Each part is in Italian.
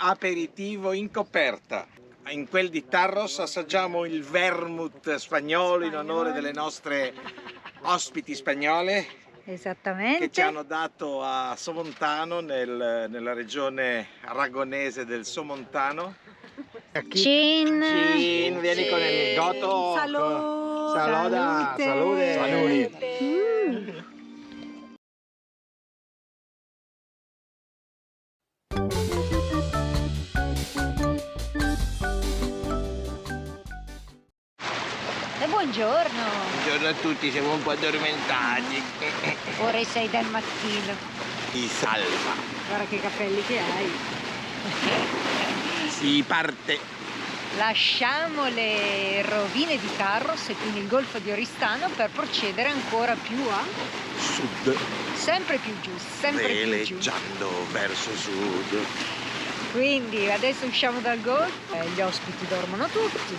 Aperitivo in coperta. In quel di Tarros assaggiamo il vermouth spagnolo in onore delle nostre ospiti spagnole. Esattamente. Che ci hanno dato a Somontano, nella regione aragonese del Somontano. Cin. Cin, vieni con il goto. Saluda. Salute. Buongiorno. Buongiorno a tutti, siamo un po' addormentati. Ore 6 del mattino. Si salva. Guarda che capelli che hai. Si parte. Lasciamo le rovine di Tarros e quindi il golfo di Oristano per procedere ancora più a Sud. sempre più giù, sempre più giù. Veleggiando verso sud. Quindi adesso usciamo dal golfo, gli ospiti dormono tutti,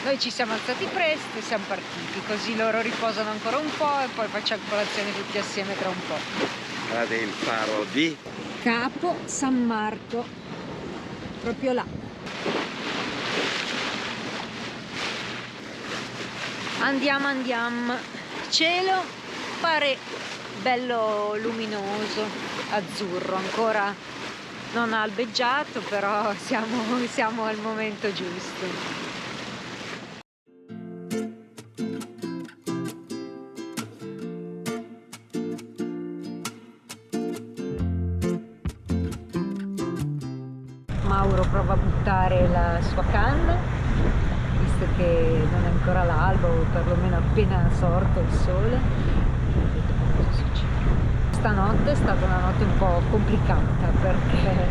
noi ci siamo alzati presto e siamo partiti, così loro riposano ancora un po' e poi facciamo colazione tutti assieme tra un po'. Guardate il faro di Capo San Marco, proprio là. Andiamo. Cielo pare bello luminoso, azzurro, ancora non ha albeggiato, però siamo al momento giusto. Mauro prova a buttare la sua canna, visto che non è ancora l'alba o perlomeno appena sorto il sole. Vediamo cosa succede. Stanotte è stata una notte un po' complicata perché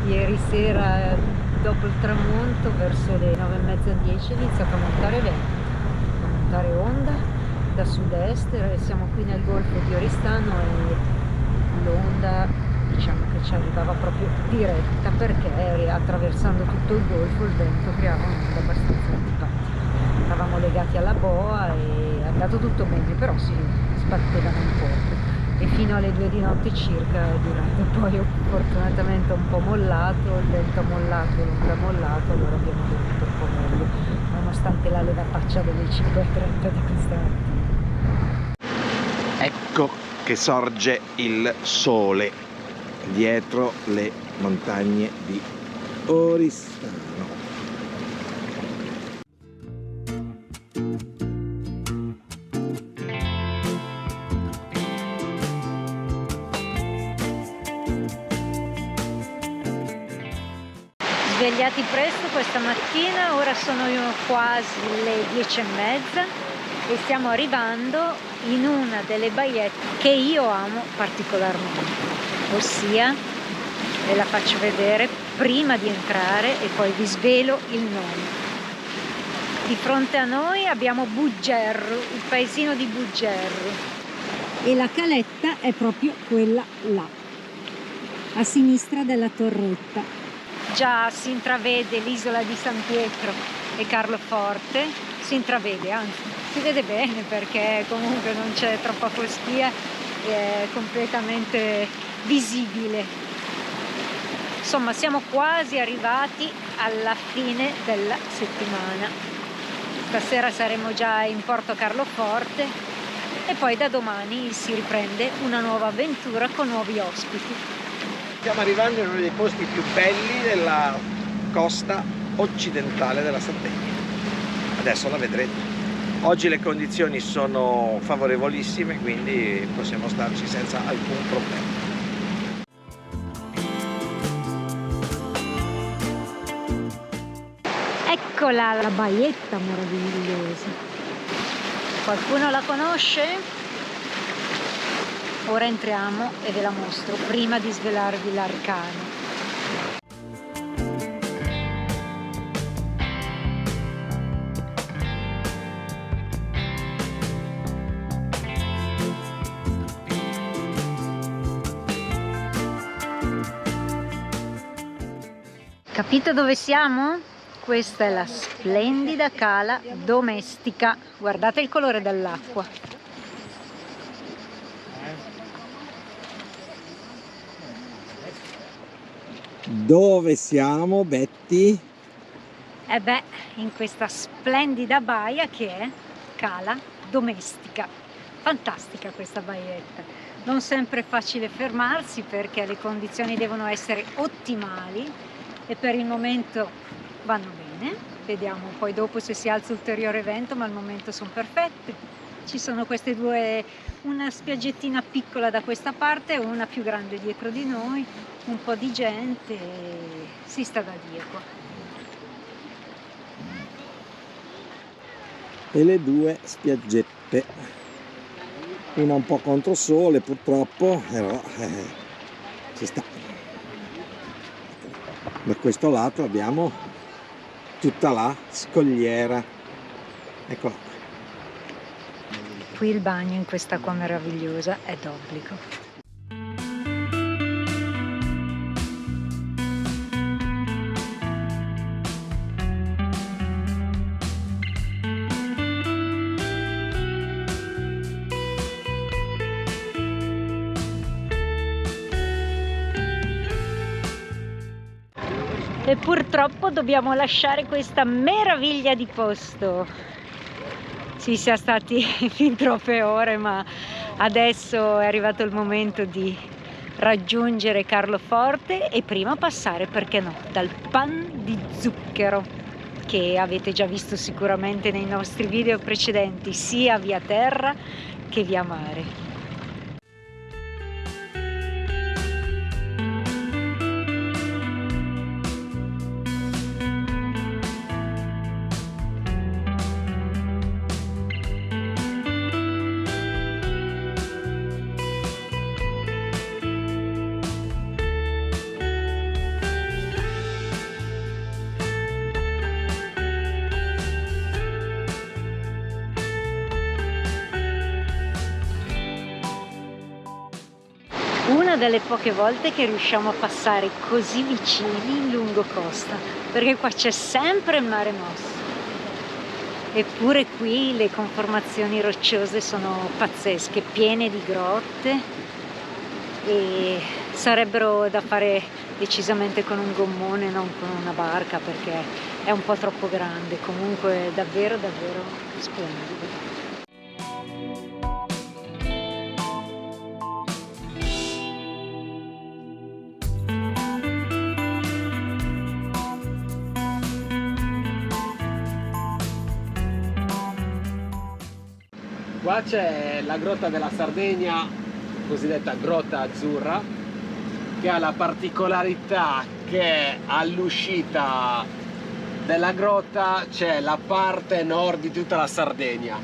ieri sera dopo il tramonto verso le 9:30-10 è iniziato a montare vento, a montare onda da sud-est. Siamo qui nel golfo di Oristano e l'onda diciamo che ci arrivava proprio diretta perché attraversando tutto il golfo il vento creava un'onda abbastanza antipatica. Eravamo legati alla boa e è andato tutto bene, però si sbattevano un po'. E fino alle 2 di notte circa è durato, poi fortunatamente un po' mollato, il vento ha mollato, l'onda ha mollato, allora abbiamo dormito un po' meglio, nonostante la levataccia delle 5:30 di questa mattina. Ecco che sorge il sole dietro le montagne di Oristano. Svegliati presto questa mattina, ora sono quasi le 10:30 e stiamo arrivando in una delle baiette che io amo particolarmente, ossia, ve la faccio vedere prima di entrare e poi vi svelo il nome. Di fronte a noi abbiamo Buggerru, il paesino di Buggerru, e la caletta è proprio quella là, a sinistra della torretta. Già si intravede l'isola di San Pietro e Carloforte, si intravede, anzi si vede bene perché comunque non c'è troppa foschia, è completamente visibile. Insomma, siamo quasi arrivati alla fine della settimana. Stasera saremo già in Porto Carloforte e poi da domani si riprende una nuova avventura con nuovi ospiti. Stiamo arrivando in uno dei posti più belli della costa occidentale della Sardegna. Adesso la vedrete. Oggi le condizioni sono favorevolissime, quindi possiamo starci senza alcun problema. Eccola la baietta meravigliosa. Qualcuno la conosce? Ora entriamo e ve la mostro prima di svelarvi l'arcano. Capito dove siamo? Questa è la splendida cala domestica. Guardate il colore dell'acqua. Dove siamo, Betty? E beh, in questa splendida baia che è Cala Domestica. Fantastica questa baietta. Non sempre è facile fermarsi perché le condizioni devono essere ottimali e per il momento vanno bene. Vediamo poi dopo se si alza ulteriore vento, ma al momento sono perfette. Ci sono queste due, una spiaggettina piccola da questa parte e una più grande dietro di noi, un po' di gente, si sta da Dio qua. E le due spiaggette, una un po' contro sole purtroppo, però ci sta. Da questo lato abbiamo tutta la scogliera, eccola qua. Qui il bagno in questa acqua meravigliosa è d'obbligo. E purtroppo dobbiamo lasciare questa meraviglia di posto. Ci siamo stati fin troppe ore, ma adesso è arrivato il momento di raggiungere Carloforte e prima passare, perché no, dal pan di zucchero che avete già visto sicuramente nei nostri video precedenti, sia via terra che via mare. Una delle poche volte che riusciamo a passare così vicini lungo costa, perché qua c'è sempre il mare mosso. Eppure qui le conformazioni rocciose sono pazzesche, piene di grotte e sarebbero da fare decisamente con un gommone, non con una barca, perché è un po' troppo grande. Comunque è davvero davvero splendido. Qua c'è la grotta della Sardegna, cosiddetta grotta azzurra, che ha la particolarità che all'uscita della grotta c'è la parte nord di tutta la Sardegna.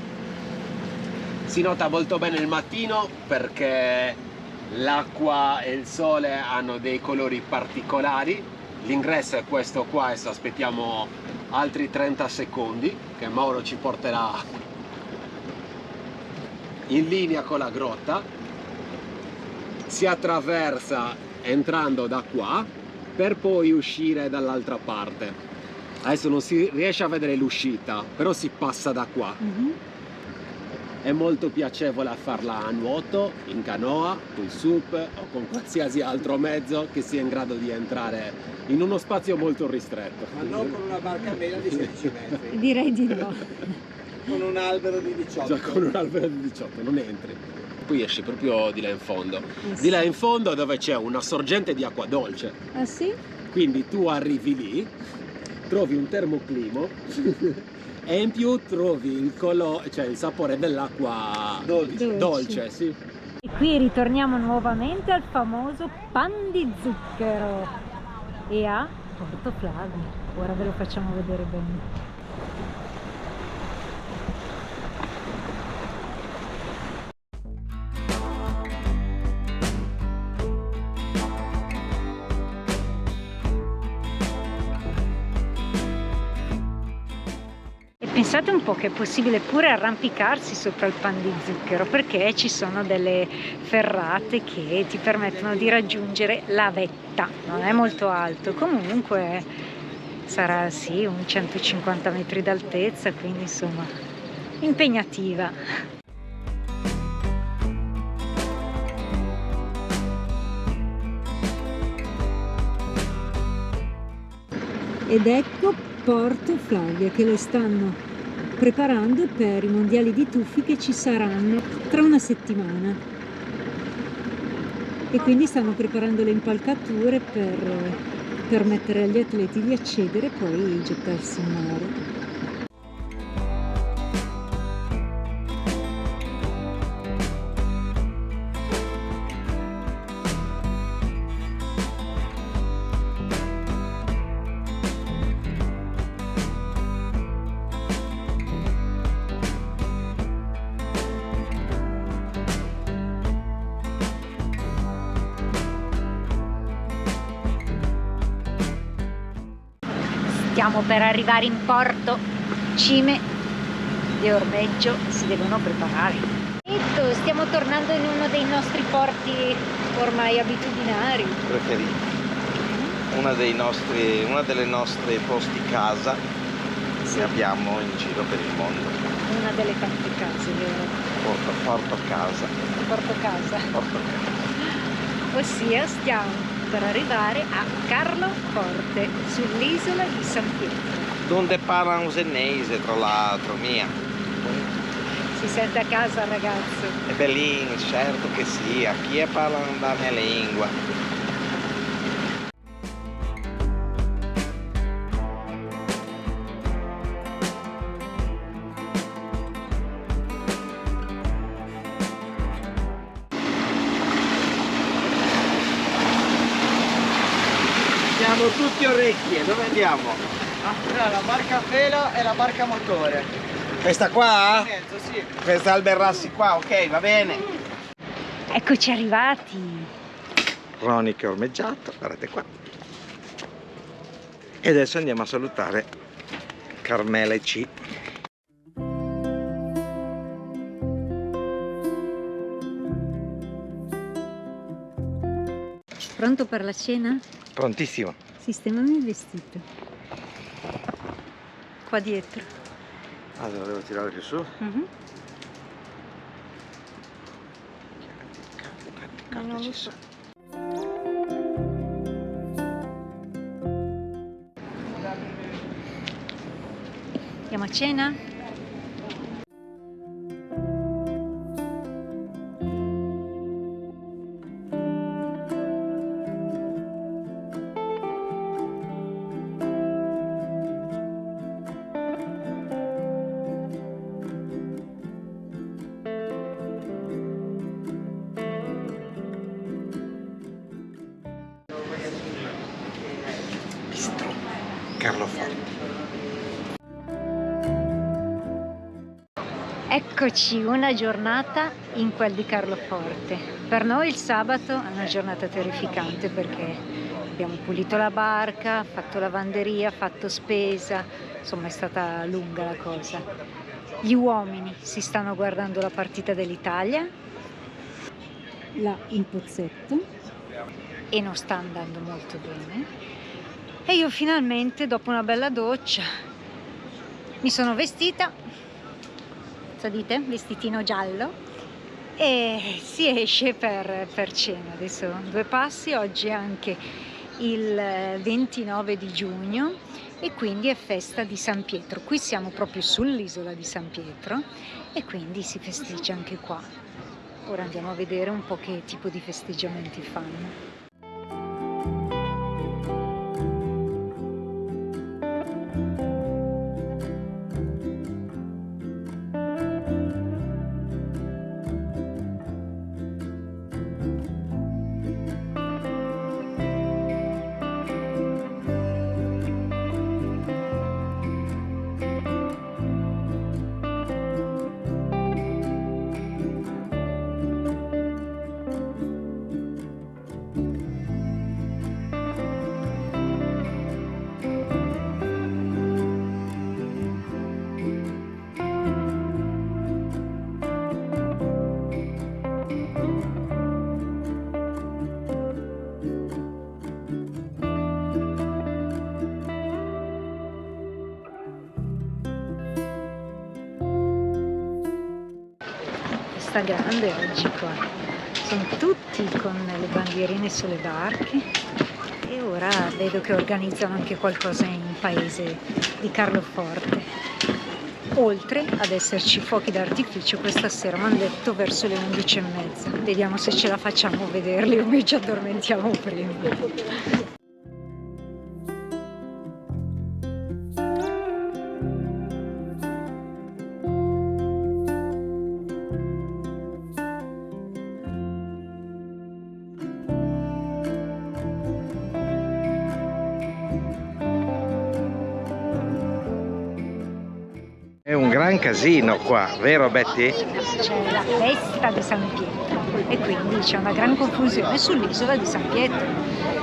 Si nota molto bene il mattino perché l'acqua e il sole hanno dei colori particolari. L'ingresso è questo qua, adesso aspettiamo altri 30 secondi che Mauro ci porterà in linea con la grotta. Si attraversa entrando da qua per poi uscire dall'altra parte. Adesso non si riesce a vedere l'uscita, però si passa da qua. È molto piacevole a farla a nuoto, in canoa, con SUP o con qualsiasi altro mezzo che sia in grado di entrare in uno spazio molto ristretto. Ma non con una barca a vela di 16 metri. Direi di no. Con un albero di 18. Già con un albero di 18 non entri. Poi esci proprio di là in fondo. Di là in fondo dove c'è una sorgente di acqua dolce. Ah sì? Quindi tu arrivi lì, trovi un termoclimo e in più trovi il colore, cioè il sapore dell'acqua dolce, sì. E qui ritorniamo nuovamente al famoso pan di zucchero e a Porto Flavio. Ora ve lo facciamo vedere bene. Pensate un po' che è possibile pure arrampicarsi sopra il pan di zucchero, perché ci sono delle ferrate che ti permettono di raggiungere la vetta. Non è molto alto, comunque sarà sì un 150 metri d'altezza, quindi insomma impegnativa. Ed ecco Porto Flavia che lo stanno preparando per i mondiali di tuffi che ci saranno tra una settimana. E quindi stanno preparando le impalcature per permettere agli atleti di accedere e poi gettarsi in mare. Stiamo per arrivare in porto, cime di ormeggio si devono preparare. Stiamo tornando in uno dei nostri porti ormai abitudinari. Preferiti. Una delle nostre posti casa che abbiamo in giro per il mondo. Una delle tante case, vero? Porto casa. Porto casa. Porto casa. Ossia stiamo per arrivare a Carloforte, sull'isola di San Pietro. Donde parlano senese, tra l'altro, mia. Si sente a casa, ragazzo? È bellino, certo che sì, a chi parla la mia lingua. Siamo tutti orecchie, dove andiamo? La barca a vela e la barca a motore. Questa qua? In mezzo, sì. Questa Alberrassi qua, ok, va bene. Eccoci arrivati. Ronny che è ormeggiato, guardate qua. E adesso andiamo a salutare Carmela e C. Pronto per la cena? Prontissimo. Sistemami il vestito. Qua dietro. Allora devo tirare più su. Non lo so. Andiamo a cena? Bistro Carloforte. Eccoci, una giornata in quel di Carloforte. Per noi il sabato è una giornata terrificante perché abbiamo pulito la barca, fatto lavanderia, fatto spesa, insomma è stata lunga la cosa. Gli uomini si stanno guardando la partita dell'Italia, là in pozzetto, e non sta andando molto bene. E io finalmente, dopo una bella doccia, mi sono vestita, cosa dite? Vestitino giallo, e si esce per cena. Adesso 2 passi, oggi è anche il 29 di giugno e quindi è festa di San Pietro. Qui siamo proprio sull'isola di San Pietro e quindi si festeggia anche qua. Ora andiamo a vedere un po' che tipo di festeggiamenti fanno. Grande oggi qua, sono tutti con le bandierine sulle barche e ora ora vedo che organizzano anche qualcosa in paese di Carloforte. Oltre ad esserci fuochi d'artificio, questa sera mi hanno detto verso le 11:30. Vediamo se ce la facciamo a vederli o ci addormentiamo prima. È un gran casino qua, vero Betty? C'è la festa di San Pietro e quindi c'è una gran confusione sull'isola di San Pietro.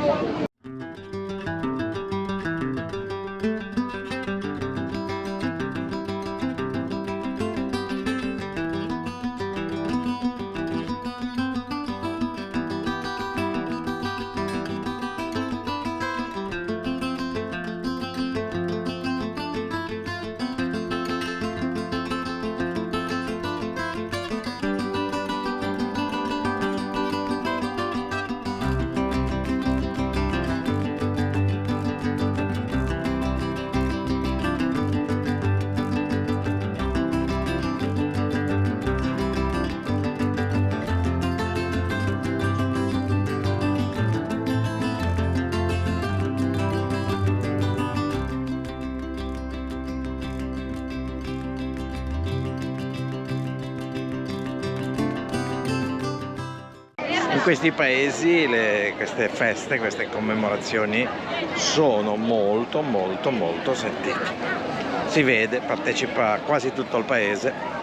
In questi paesi queste feste, queste commemorazioni sono molto sentite. Si vede, partecipa quasi tutto il paese.